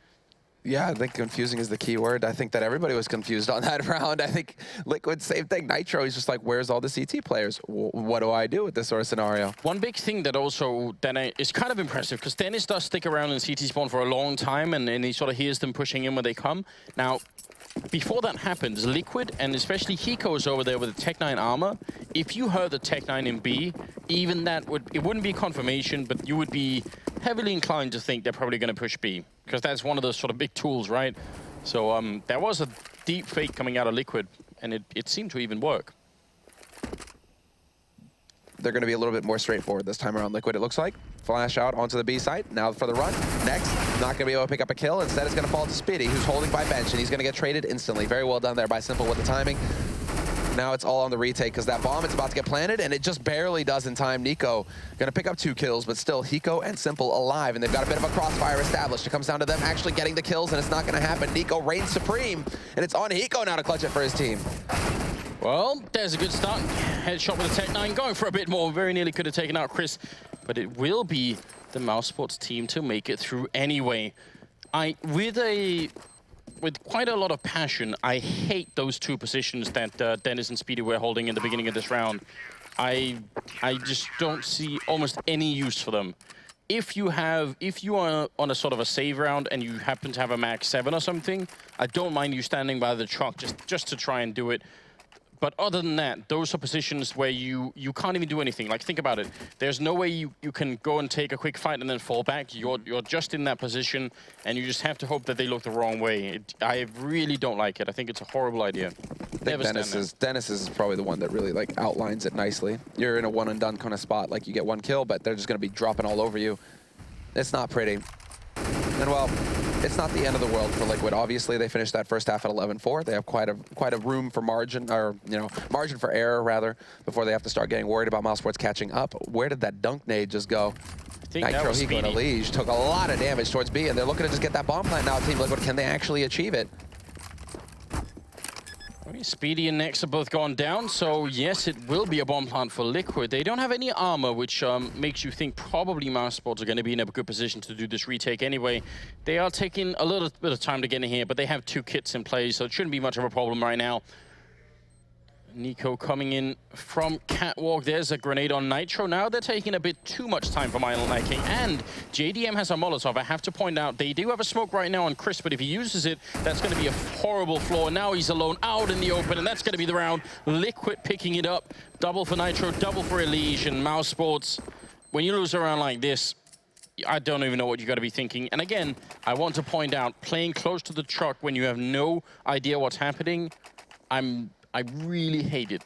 Yeah, I think confusing is the key word. I think that everybody was confused on that round. I think Liquid, same thing. Nitro, he's just like, where's all the CT players? What do I do with this sort of scenario? One big thing that also is kind of impressive, because Dennis does stick around in CT spawn for a long time, and he sort of hears them pushing in when they come. Now, before that happens, Liquid, and especially Hiko is over there with the Tech-9 armor. If you heard the Tech-9 in B, even that it wouldn't be confirmation, but you would be heavily inclined to think they're probably going to push B, because that's one of those sort of big tools, right? So there was a deep fake coming out of Liquid, and it seemed to even work. They're going to be a little bit more straightforward this time around, Liquid, it looks like. Flash out onto the B site. Now for the run. Next, not going to be able to pick up a kill. Instead, it's going to fall to Speedy, who's holding by bench, and he's going to get traded instantly. Very well done there by Simple with the timing. Now it's all on the retake, because that bomb, it's about to get planted, and it just barely does in time. Nico going to pick up 2 kills, but still Hiko and Simple alive, and they've got a bit of a crossfire established. It comes down to them actually getting the kills, and it's not going to happen. Nico reigns supreme, and it's on Hiko now to clutch it for his team. Well, there's a good start. Headshot with the Tech-9, going for a bit more. Very nearly could have taken out Chris, but it will be the mousesports team to make it through anyway. With quite a lot of passion, I hate those 2 positions that Dennis and Speedy were holding in the beginning of this round. I just don't see almost any use for them. If you are on a sort of a save round and you happen to have a max 7 or something, I don't mind you standing by the truck just to try and do it. But other than that, those are positions where you can't even do anything. Like, think about it. There's no way you can go and take a quick fight and then fall back. You're just in that position, and you just have to hope that they look the wrong way. I really don't like it. I think it's a horrible idea. Dennis is probably the one that really like outlines it nicely. You're in a one and done kind of spot. Like, you get 1 kill, but they're just going to be dropping all over you. It's not pretty. And well, it's not the end of the world for Liquid. Obviously, they finished that first half at 11-4. They have quite a room for margin, or margin for error rather, before they have to start getting worried about mousesports catching up. Where did that dunk nade just go? Nitro, Hiko, and Elige took a lot of damage towards B, and they're looking to just get that bomb plant now. Team Liquid, can they actually achieve it? Speedy and Nex are both gone down, so yes, it will be a bomb plant for Liquid. They don't have any armor, which makes you think probably mousesports are going to be in a good position to do this retake anyway. They are taking a little bit of time to get in here, but they have 2 kits in play, so it shouldn't be much of a problem right now. Nico coming in from Catwalk. There's a grenade on Nitro. Now they're taking a bit too much time for my liking. And JDM has a Molotov. I have to point out, they do have a smoke right now on Chris, but if he uses it, that's going to be a horrible flaw. Now he's alone out in the open, and that's going to be the round. Liquid picking it up. Double for Nitro, double for Elige, and mousesports when you lose around like this, I don't even know what you got to be thinking. And again, I want to point out, playing close to the truck when you have no idea what's happening, I really hate it.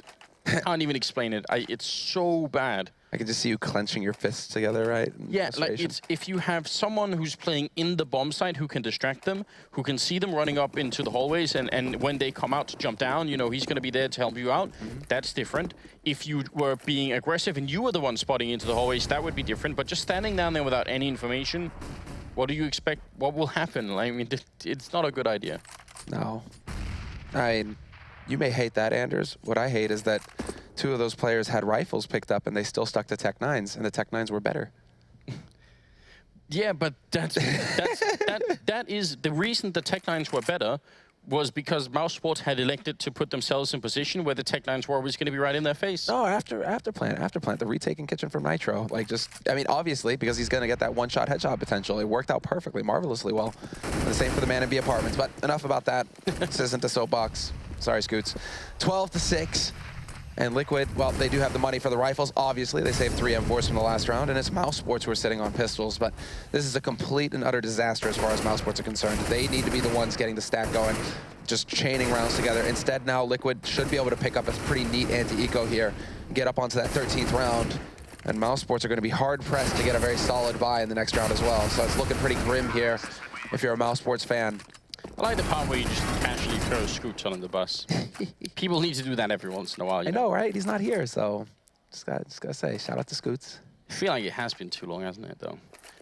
I can't even explain it. It's so bad. I can just see you clenching your fists together, right? Yeah, like if you have someone who's playing in the bomb site who can distract them, who can see them running up into the hallways, and when they come out to jump down, you know, he's going to be there to help you out. That's different. If you were being aggressive and you were the one spotting into the hallways, that would be different. But just standing down there without any information, what do you expect? What will happen? I mean, it's not a good idea. No. I mean, you may hate that, Anders. What I hate is that 2 of those players had rifles picked up and they still stuck to Tech 9s, and the Tech 9s were better. Yeah, but that is the reason the Tech 9s were better was because mousesports had elected to put themselves in position where the Tech 9s were always going to be right in their face. No, after plant, the retaking kitchen from Nitro. Like, just, I mean, obviously, because he's going to get that one-shot headshot potential. It worked out perfectly, marvelously well. And the same for the Man in B Apartments. But enough about that. This isn't a soapbox. Sorry, Scoots. 12-6. And Liquid, well, they do have the money for the rifles. Obviously, they saved 3 M4s from the last round, and it's mousesports who are sitting on pistols. But this is a complete and utter disaster as far as mousesports are concerned. They need to be the ones getting the stack going, just chaining rounds together. Instead, now Liquid should be able to pick up a pretty neat anti-eco here, get up onto that 13th round. And mousesports are going to be hard-pressed to get a very solid buy in the next round as well. So it's looking pretty grim here if you're a mousesports fan. I like the part where you just casually throw Scoots on the bus. People need to do that every once in a while. I know, right? He's not here, so just gotta say, shout out to Scoots. I feel like it has been too long, hasn't it, though?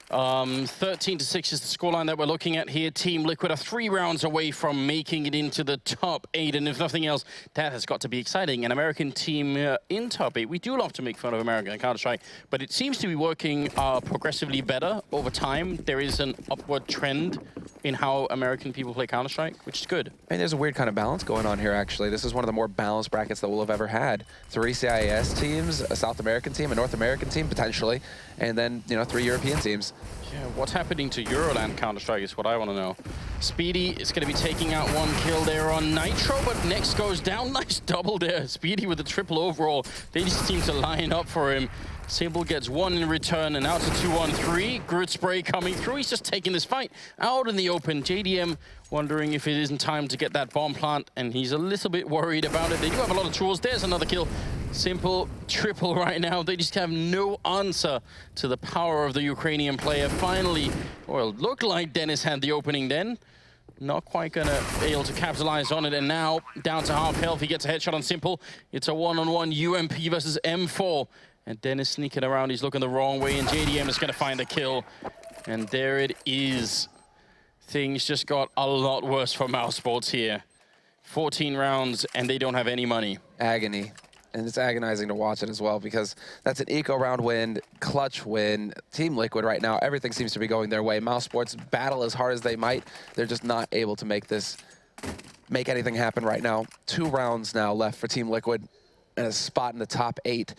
13-6 is the scoreline that we're looking at here. Team Liquid are 3 rounds away from making it into the top 8, and if nothing else, that has got to be exciting. An American team in top 8. We do love to make fun of America in Counter-Strike, but it seems to be working progressively better over time. There is an upward trend in how American people play Counter-Strike, which is good. I mean, there's a weird kind of balance going on here, actually. This is one of the more balanced brackets that we'll have ever had. 3 CIS teams, a South American team, a North American team, potentially, and then, you know, 3 European teams. Yeah, what's happening to Euroland Counter-Strike is what I want to know. Speedy is going to be taking out 1 kill there on Nitro, but Next goes down. Nice double there. Speedy with a triple overall. They just seem to line up for him. Simple gets 1 in return, and now it's a 2-on-3. Grid spray coming through. He's just taking this fight out in the open. JDM wondering if it isn't time to get that bomb plant, and he's a little bit worried about it. They do have a lot of tools. There's another kill. Simple triple right now. They just have no answer to the power of the Ukrainian player. Finally, well, it looked like Dennis had the opening then. Not quite gonna be able to capitalize on it, and now down to half health. He gets a headshot on Simple. It's a 1-on-1 UMP versus M4. And Dennis sneaking around, he's looking the wrong way, and JDM is going to find the kill. And there it is. Things just got a lot worse for mousesports here. 14 rounds, and they don't have any money. Agony. And it's agonizing to watch it as well, because that's an eco round win, clutch win. Team Liquid right now, everything seems to be going their way. mousesports battle as hard as they might. They're just not able to make anything happen right now. 2 rounds now left for Team Liquid, and a spot in the top 8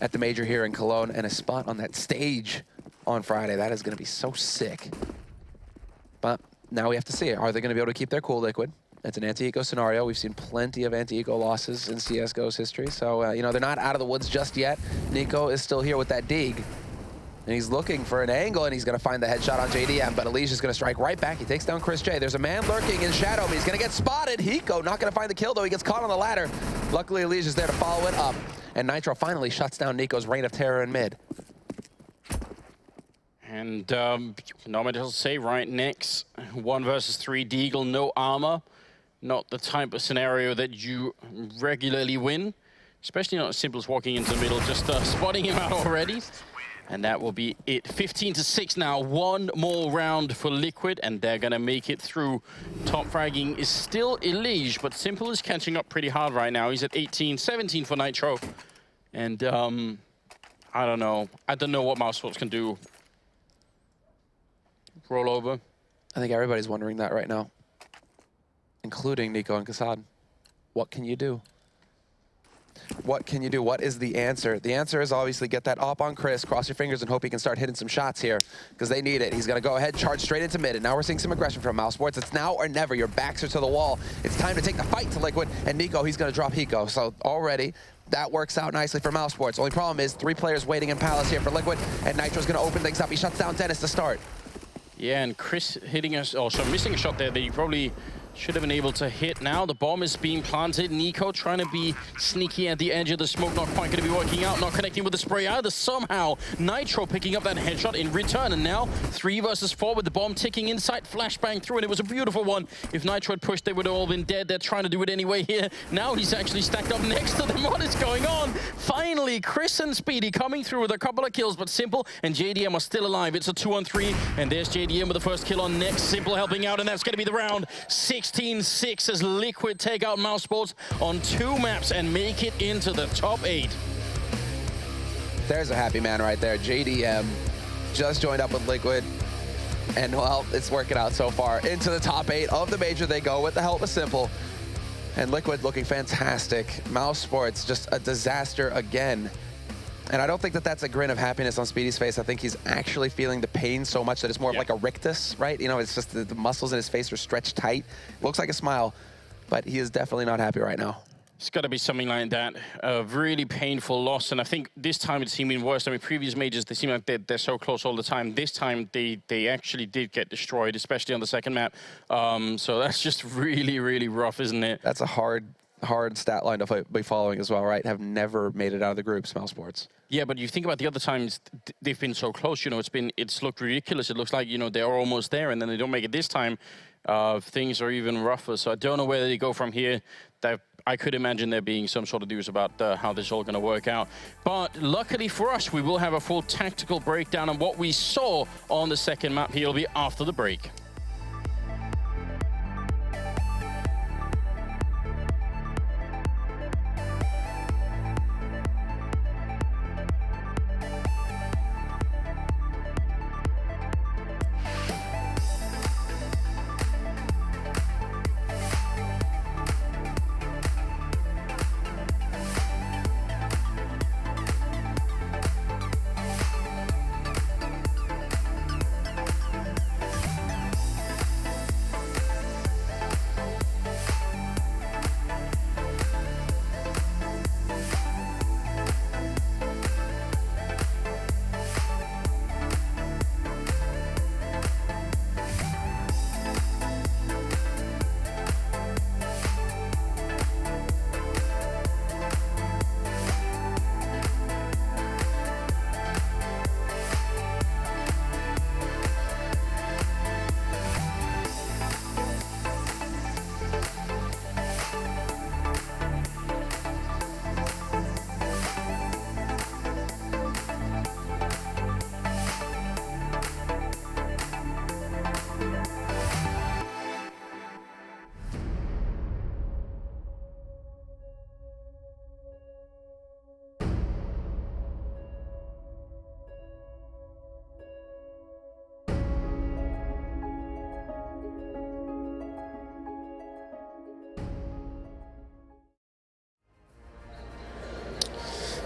at the major here in Cologne, and a spot on that stage on Friday. That is going to be so sick. But now we have to see, are they going to be able to keep their cool, Liquid? It's an anti-eco scenario. We've seen plenty of anti-eco losses in CSGO's history, so you know, they're not out of the woods just yet. Nico is still here with that dig, and he's looking for an angle, and he's going to find the headshot on JDM, but Elige is going to strike right back. He takes down Chris J. There's a man lurking in shadow, but he's going to get spotted. Hiko not going to find the kill, though. He gets caught on the ladder. Luckily, Elige is there to follow it up, and Nitro finally shuts down Nico's reign of terror in mid. And not much else to say, right? Next, 1 versus 3 Deagle, no armor. Not the type of scenario that you regularly win, especially not as simple as walking into the middle, just spotting him out already. And that will be it. 15-6 now. 1 more round for Liquid, and they're going to make it through. Top fragging is still Elige, but Simple is catching up pretty hard right now. He's at 18, 17 for Nitro. And I don't know. I don't know what mousesports can do. Roll over. I think everybody's wondering that right now, including Nico and Kassad. What can you do? What can you do? What is the answer? The answer is obviously get that up on Chris, cross your fingers, and hope he can start hitting some shots here, because they need it. He's going to go ahead, charge straight into mid, and now we're seeing some aggression from mousesports. It's now or never. Your backs are to the wall. It's time to take the fight to Liquid, and Nico, he's going to drop Hiko. So already, that works out nicely for mousesports. Only problem is 3 players waiting in Palace here for Liquid, and Nitro's going to open things up. He shuts down Dennis to start. Yeah, and Chris hitting us, also missing a shot there that he probably should have been able to hit. Now the bomb is being planted. Nico trying to be sneaky at the edge of the smoke, not quite going to be working out, not connecting with the spray either. Somehow, Nitro picking up that headshot in return, and now 3 versus 4 with the bomb ticking inside, flashbang through, and it was a beautiful one. If Nitro had pushed, they would have all been dead. They're trying to do it anyway here. Now he's actually stacked up next to them. What is going on? Finally, Chris and Speedy coming through with a couple of kills, but Simple and JDM are still alive. It's a 2-on-3, and there's JDM with the first kill on next. Simple helping out, and that's going to be the round. 16-6 as Liquid take out mousesports on 2 maps and make it into the top 8. There's a happy man right there. JDM just joined up with Liquid, and well, it's working out so far. Into the top 8 of the major they go with the help of Simple. And Liquid looking fantastic. mousesports just a disaster again. And I don't think that that's a grin of happiness on Speedy's face. I think he's actually feeling the pain so much that it's more of like a rictus, right? You know, it's just the muscles in his face are stretched tight. Looks like a smile, but he is definitely not happy right now. It's got to be something like that. A really painful loss, and I think this time it's seeming worse. I mean, previous majors, they seem like they're so close all the time. This time, they actually did get destroyed, especially on the second map. So that's just really, really rough, isn't it? That's a hard stat line to be following as well, right? Have never made it out of the groups, mousesports. Yeah, but you think about the other times they've been so close. You know, it's looked ridiculous. It looks like, you know, they're almost there, and then they don't make it this time. Things are even rougher. So I don't know where they go from here. I could imagine there being some sort of news about how this is all going to work out. But luckily for us, we will have a full tactical breakdown on what we saw on the second map. He'll be after the break.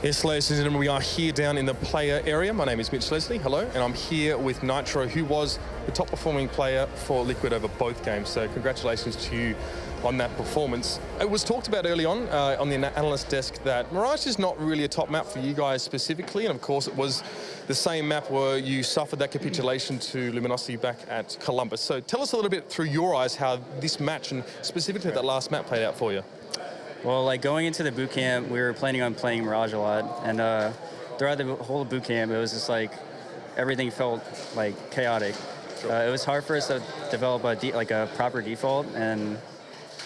Yes, ladies and gentlemen, we are here down in the player area. My name is Mitch Leslie, hello, and I'm here with Nitro, who was the top performing player for Liquid over both games. So congratulations to you on that performance. It was talked about early on the analyst desk that Mirage is not really a top map for you guys specifically, and of course it was the same map where you suffered that capitulation to Luminosity back at Columbus. So tell us a little bit through your eyes how this match and specifically that last map played out for you. Well, like going into the boot camp, we were planning on playing Mirage a lot, and throughout the whole boot camp, it was just like everything felt like chaotic. It was hard for us to develop a proper default, and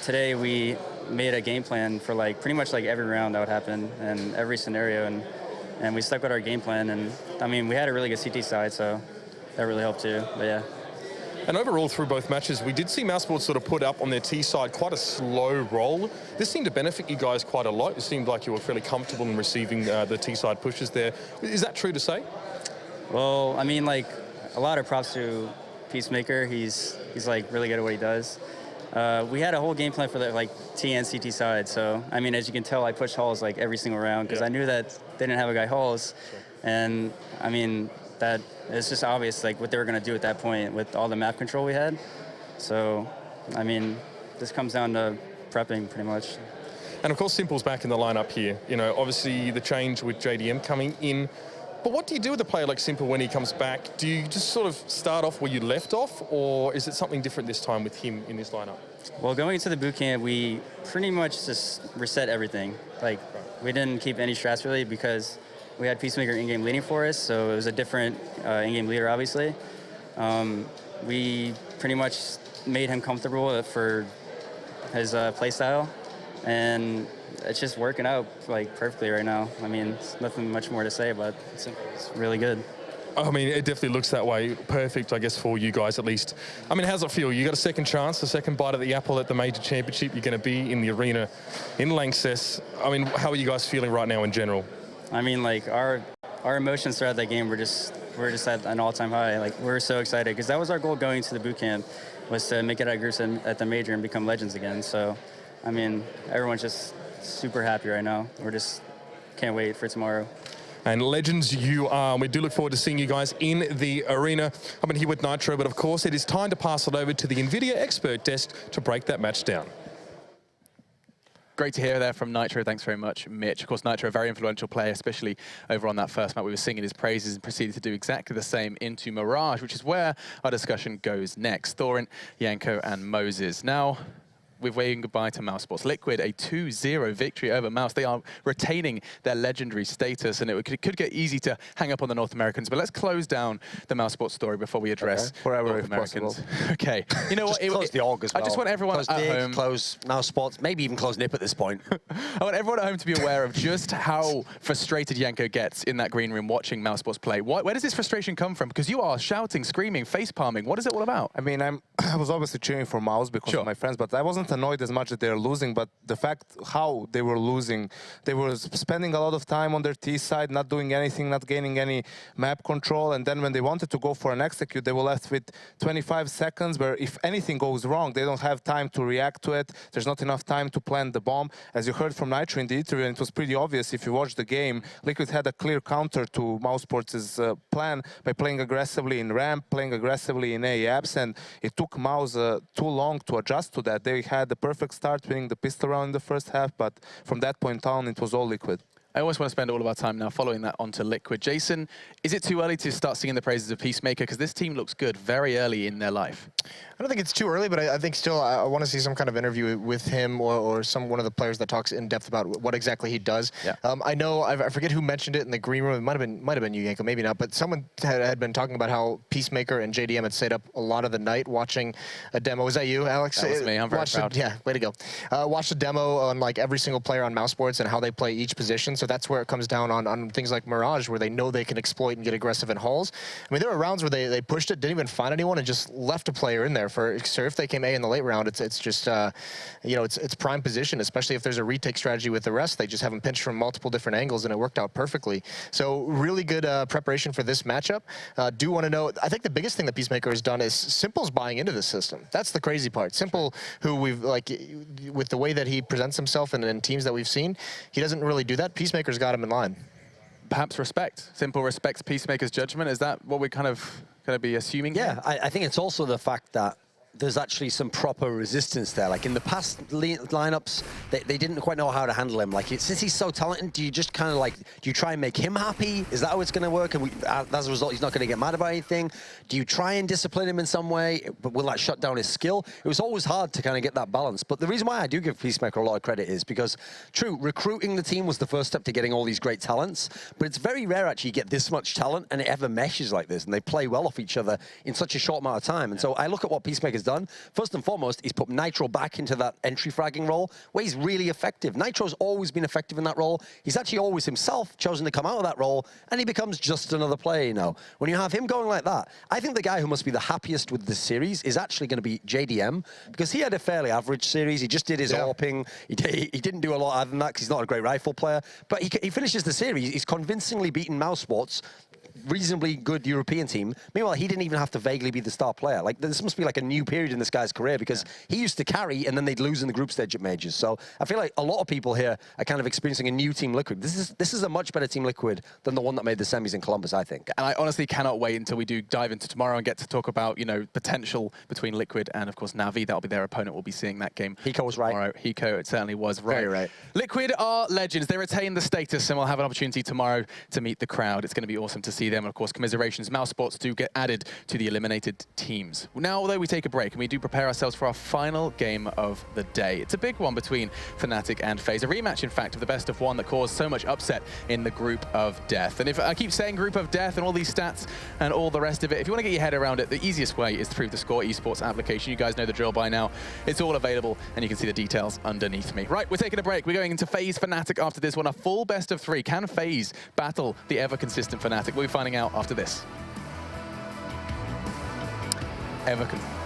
today we made a game plan for like pretty much like every round that would happen and every scenario, and we stuck with our game plan. And I mean, we had a really good CT side, so that really helped too. But yeah. And overall, through both matches, we did see mousesports sort of put up on their T side quite a slow roll. This seemed to benefit you guys quite a lot. It seemed like you were fairly comfortable in receiving the T side pushes there. Is that true to say? Well, I mean, like a lot of props to Peacemaker. He's like really good at what he does. We had a whole game plan for the T and CT side. So I mean, as you can tell, I pushed Halls like every single round because I knew that they didn't have a guy Halls, and I mean that it's just obvious like what they were going to do at that point with all the map control we had. So I mean, this comes down to prepping pretty much. And of course, Simple's back in the lineup here. You know, obviously the change with JDM coming in. But what do you do with a player like Simple when he comes back? Do you just sort of start off where you left off, or is it something different this time with him in this lineup? Well, going into the boot camp, we pretty much just reset everything. Like, we didn't keep any strats really because we had Peacemaker in-game leading for us, so it was a different in-game leader, obviously. We pretty much made him comfortable for his play style, and it's just working out like perfectly right now. I mean, it's nothing much more to say, but it's really good. I mean, it definitely looks that way. Perfect, I guess, for you guys at least. I mean, how's it feel? You got a second chance, a second bite at the apple at the major championship. You're going to be in the arena in LANXESS. I mean, how are you guys feeling right now in general? I mean, like our emotions throughout that game were just at an all-time high. Like, we're so excited because that was our goal going to the boot camp, was to make it out groups at the major and become legends again. So, I mean, everyone's just super happy right now. We're just can't wait for tomorrow. And legends you are. We do look forward to seeing you guys in the arena. I've been here with Nitro, but of course it is time to pass it over to the NVIDIA expert desk to break that match down. Great to hear there from Nitro. Thanks very much, Mitch. Of course, Nitro, a very influential player, especially over on that first map. We were singing his praises and proceeded to do exactly the same into Mirage, which is where our discussion goes next. Thorin, Yanko, and Moses. Now, we're waving goodbye to mousesports. Liquid, a 2-0 victory over Mouse. They are retaining their legendary status, and it could get easy to hang up on the North Americans. But let's close down the mousesports story before we address forever North if Americans. possible. Okay. You know what? Just close the org as well. I just want everyone close at Dig, home. close mousesports, maybe even close Nip at this point. I want everyone at home to be aware of just how frustrated Yanko gets in that green room watching mousesports play. Where does this frustration come from? Because you are shouting, screaming, face palming. What is it all about? I mean, I was obviously cheering for Mouse because of my friends, but I wasn't annoyed as much that they're losing, but the fact how they were losing, they were spending a lot of time on their T side, not doing anything, not gaining any map control, and then when they wanted to go for an execute, they were left with 25 seconds where if anything goes wrong, they don't have time to react to it. There's not enough time to plant the bomb. As you heard from Nitro in the interview, and it was pretty obvious if you watched the game, Liquid had a clear counter to mousesports' plan by playing aggressively in ramp, playing aggressively in AEAPs, and it took Mouse too long to adjust to that. They had the perfect start, winning the pistol round in the first half, but from that point on, it was all Liquid. I always want to spend all of our time now following that onto Liquid. Jason, is it too early to start singing the praises of Peacemaker? Because this team looks good very early in their life. I don't think it's too early, but I think still I want to see some kind of interview with him or one of the players that talks in depth about what exactly he does. Yeah. I know, I forget who mentioned it in the green room. It might have been you, Yanko, maybe not, but someone had been talking about how Peacemaker and JDM had stayed up a lot of the night watching a demo. Was that you, Alex? That was me. I'm very proud. Yeah, way to go. Watched a demo on like every single player on mousesports and how they play each position. So that's where it comes down on things like Mirage, where they know they can exploit and get aggressive in halls. I mean, there were rounds where they pushed it, didn't even find anyone, and just left a player in there for. So if they came A in the late round, it's just you know, it's prime position, especially if there's a retake strategy with the rest. They just have them pinched from multiple different angles, and it worked out perfectly. So really good preparation for this matchup. Do want to know, I think the biggest thing that Peacemaker has done is Simple's buying into the system. That's the crazy part. Simple, who we've like with the way that he presents himself and teams that we've seen, he doesn't really do that. Peacemaker's got him in line. Perhaps respect. Simple respects Peacemaker's judgment. Is that what we're kind of going to be assuming? Yeah, I think it's also the fact that there's actually some proper resistance there. Like in the past lineups, they didn't quite know how to handle him. Like since he's so talented, do you just kind of like, do you try and make him happy? Is that how it's going to work? And as a result, he's not going to get mad about anything. Do you try and discipline him in some way? But will that shut down his skill? It was always hard to kind of get that balance. But the reason why I do give Peacemaker a lot of credit is because, true, recruiting the team was the first step to getting all these great talents. But it's very rare actually you get this much talent and it ever meshes like this. And they play well off each other in such a short amount of time. And so I look at what Peacemaker's done. First and foremost, he's put Nitro back into that entry fragging role where he's really effective. Nitro's always been effective in that role. He's actually always himself chosen to come out of that role, and he becomes just another player, you know. When you have him going like that, I think the guy who must be the happiest with this series is actually going to be JDM, because he had a fairly average series. He just did his AWPing. He didn't do a lot other than that because he's not a great rifle player. But he finishes the series. He's convincingly beaten mousesports reasonably good European team. Meanwhile, he didn't even have to vaguely be the star player. Like, this must be like a new period in this guy's career because he used to carry and then they'd lose in the group stage at majors. So I feel like a lot of people here are kind of experiencing a new Team Liquid. This is a much better Team Liquid than the one that made the semis in Columbus, I think. And I honestly cannot wait until we do dive into tomorrow and get to talk about, you know, potential between Liquid and, of course, Navi. That'll be their opponent. We'll be seeing that game. Hiko was right. Tomorrow. Hiko, it certainly was right. Very right. Liquid are legends. They retain the status and we'll have an opportunity tomorrow to meet the crowd. It's going to be awesome to see them. And, of course, commiserations. mousesports do get added to the eliminated teams. Now, although we take a break and we do prepare ourselves for our final game of the day. It's a big one between Fnatic and FaZe. A rematch, in fact, of the best of one that caused so much upset in the group of death. And if I keep saying group of death and all these stats and all the rest of it, if you want to get your head around it, the easiest way is through the Score Esports application. You guys know the drill by now. It's all available and you can see the details underneath me. Right, we're taking a break. We're going into FaZe Fnatic after this one. A full best of 3. Can FaZe battle the ever-consistent Fnatic? We'll be finding out after this. Ever-consistent.